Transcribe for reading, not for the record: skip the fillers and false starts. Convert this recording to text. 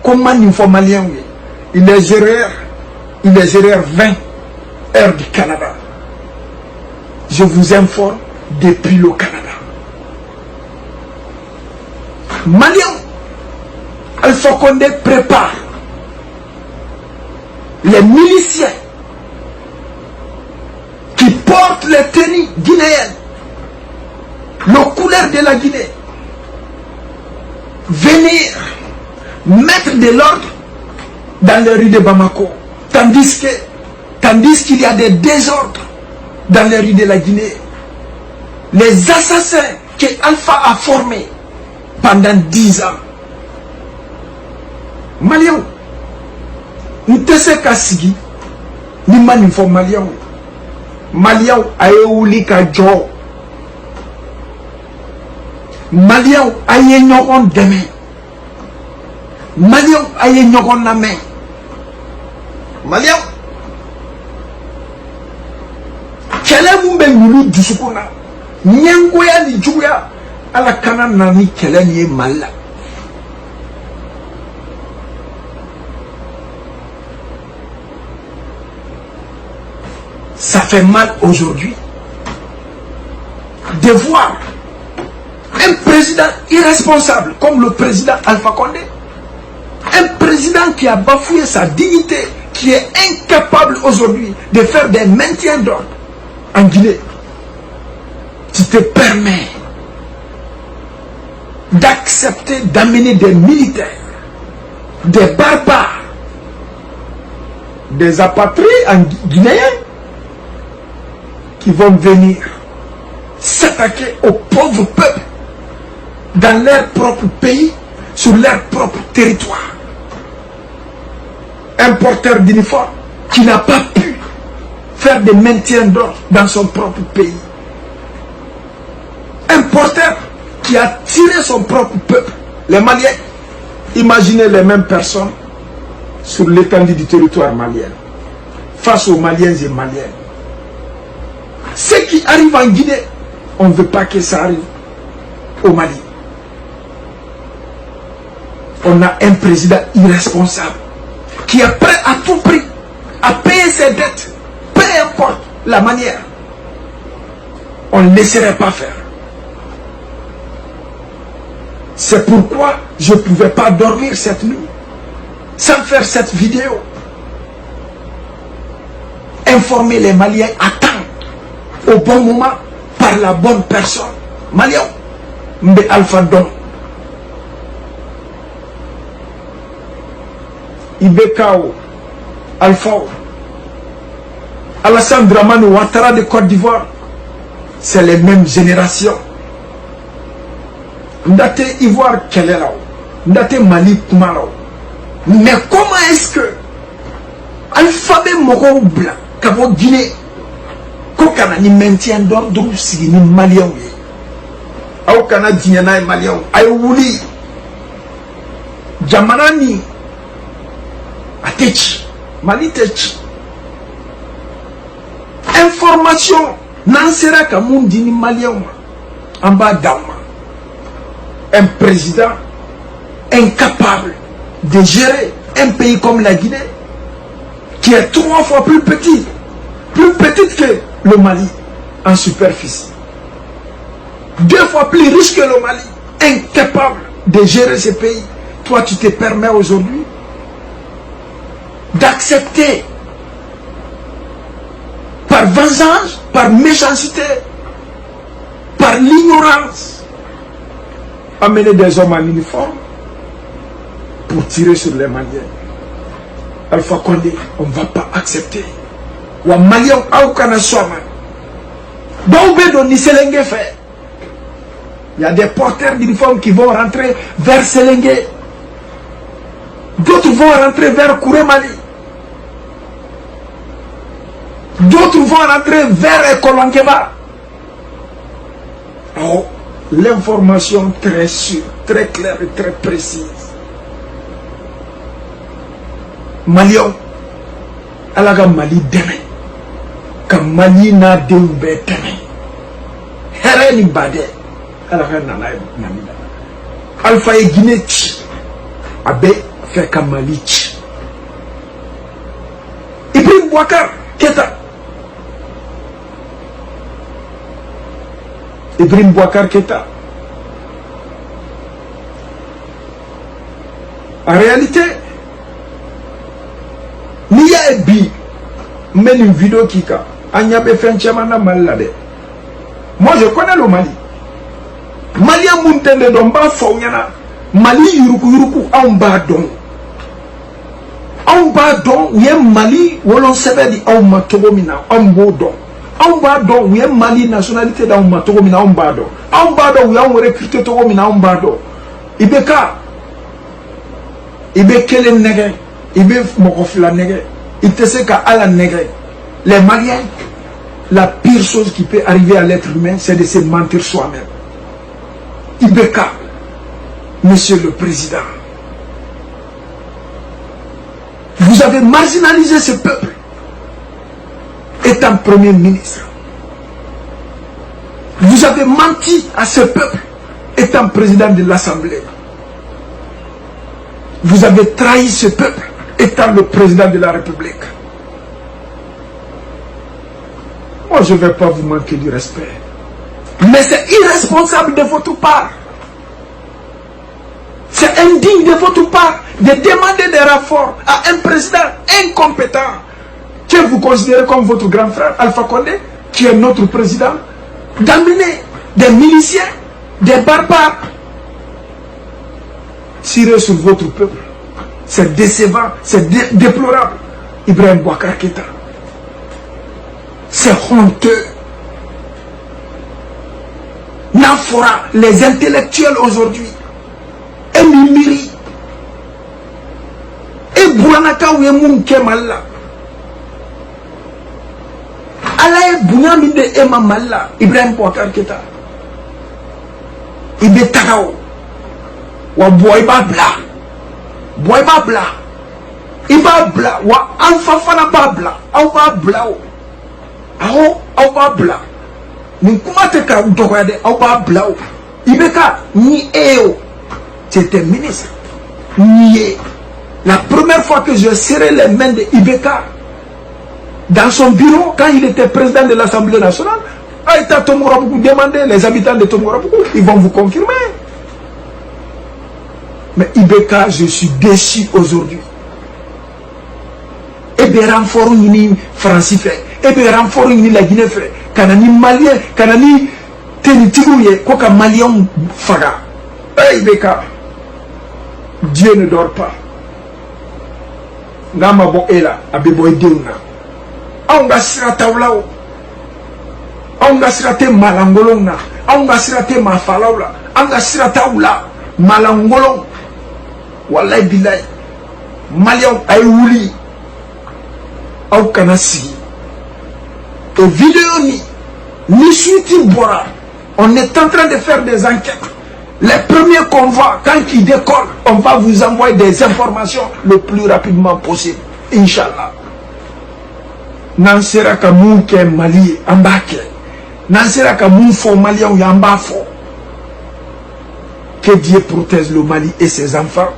comment il faut malien, il est erreur 20 heures du Canada. Je vous informe depuis le Canada. Malien, Alpha Condé prépare les miliciens qui portent les tenues guinéennes, le couleur de la Guinée, venir mettre de l'ordre dans les rues de Bamako, tandis qu'il y a des désordres dans les rues de la Guinée. Les assassins que Alpha a formés pendant 10 ans. Malien, nous te sais qu'Assigi, ni manifo Malien. Malien a eu ka jo. Malien a eu nyogon demain. Malien a eu nyogon na main. Malien. Kele mumbe ngulu dusukuna. Nyengoya ni juya. Ala kana nani kele ni mala. Ça fait mal aujourd'hui de voir un président irresponsable comme le président Alpha Condé, un président qui a bafoué sa dignité, qui est incapable aujourd'hui de faire des maintiens d'ordre en Guinée. Tu te permets d'accepter d'amener des militaires, des barbares, des apatrides en Guinéens qui vont venir s'attaquer au pauvre peuple dans leur propre pays, sur leur propre territoire. Un porteur d'uniforme qui n'a pas pu faire des maintiens d'ordre dans son propre pays. Un porteur qui a tiré son propre peuple. Les Maliens, imaginez les mêmes personnes sur l'étendue du territoire malien, face aux Maliens et Maliennes. Ce qui arrive en Guinée, on ne veut pas que ça arrive au Mali. On a un président irresponsable qui est prêt à tout prix à payer ses dettes, peu importe la manière. On ne laisserait pas faire. C'est pourquoi je ne pouvais pas dormir cette nuit sans faire cette vidéo. Informer les Maliens à temps, au bon moment, par la bonne personne. Malien, Mbe Alpha Don, Ibekao, Alpha, Alassane Dramane Ouattara de Côte d'Ivoire, c'est les mêmes générations. Ndate Ivoire Kelela, Ndate Mali Kumaro. Mais comment est-ce que alphabet Moro blanc, Kabo Guinée, Kokana ni maintien d'ordre si ni Malien, au Canadien et Malien, Ayouli, Jamanani, Atechi, Mali Techi. Information, Nansera Kamundi ni Malien, en bas d'Ama. Un président incapable de gérer un pays comme la Guinée, qui est 3 fois plus petite que le Mali en superficie, 2 fois plus riche que le Mali, incapable de gérer ce pays. Toi, tu te permets aujourd'hui d'accepter par vengeance, par méchanceté, par l'ignorance, amener des hommes en uniforme pour tirer sur les Maliens. Alpha Condé, on ne va pas accepter. Ou Malien, Aoukana Soama. Donc, Niselengue fait. Il y a des porteurs d'uniforme qui vont rentrer vers Selengue. D'autres vont rentrer vers Kouré-Mali. D'autres vont rentrer vers Ekolonkeba. Oh, l'information très sûre, très claire et très précise. Malion, alaga Mali deme, comme Mali na deube deme. Hereni bade, alaga nana namida. Alpha et Guinée, abe fait comme Mali. Ibrahim Boubacar Keïta. Ibrahim Boubacar Keïta. En réalité, il y a un bi, même une vidéo qui a fait un chamana malade. Moi je connais le Mali. Mali a monté de Domba Fauniana. Mali yuruku en bas don. En bas don, où y a Mali, où l'on s'est dit en matogomina, en bodon. En bas don, où y a Mali nationalité dans matogomina, en bas don. En bas don, où y a un recruté togomina, en bas don. Ibeka. Ibe kele nègre, ibe mokofla nègre, il te sait qu'à la nègre, les Maliens, la pire chose qui peut arriver à l'être humain, c'est de se mentir soi-même. Ibeka, monsieur le président, vous avez marginalisé ce peuple, étant premier ministre. Vous avez menti à ce peuple, étant président de l'Assemblée. Vous avez trahi ce peuple, étant le président de la République. Moi, je ne vais pas vous manquer du respect. Mais c'est irresponsable de votre part. C'est indigne de votre part de demander des rapports à un président incompétent que vous considérez comme votre grand frère, Alpha Condé, qui est notre président, d'amener des miliciens, des barbares, tirer sur votre peuple. C'est décevant, c'est déplorable. Ibrahim Boubacar Keïta. C'est honteux. Nafora, les intellectuels aujourd'hui, et Mimiri, et Boulanaka ou Yemoun Kemalla. Alaye Bounamide Ema Malla, Ibrahim Boubacar Keïta. Ibe Tagao. Wa boyba bla iba bla wa alfa fana ba bla aw ba bla o aw ba bla ni kuma te ka dogade aw ba bla o ibeka ni eo c'était ministre ni la première fois que je serrai les mains de Ibeka dans son bureau quand il était président de l'Assemblée nationale, Aïta Tomorabougou demandait, les habitants de Tomorabougou, ils vont vous confirmer. Mais Ibeka, je suis déçu aujourd'hui. Et bien, renfort ni Francis fait. Et bien, renfort ni la Guinée fait. Kanani Malien, Kanani Tenitouye, Koka Malien Faga. Eh Ibeka, Dieu ne dort pas. Ngama bo ela, abebo edeuna. Aunga sirata ulao. Aunga sirate malangolona. Aunga sirate mafalaula. Aunga sirata ula malangolong. Wallahi billahi Malion ay wuli aw kana sigi et vidéo ni suiti bora. On est en train de faire des enquêtes. Les premiers convois, quand ils décollent, on va vous envoyer des informations le plus rapidement possible, Inch'Allah. Nansera ka moun ke Mali ambake, Nansera ka moun fo Malien ou yamba fo. Que Dieu protège le Mali et ses enfants.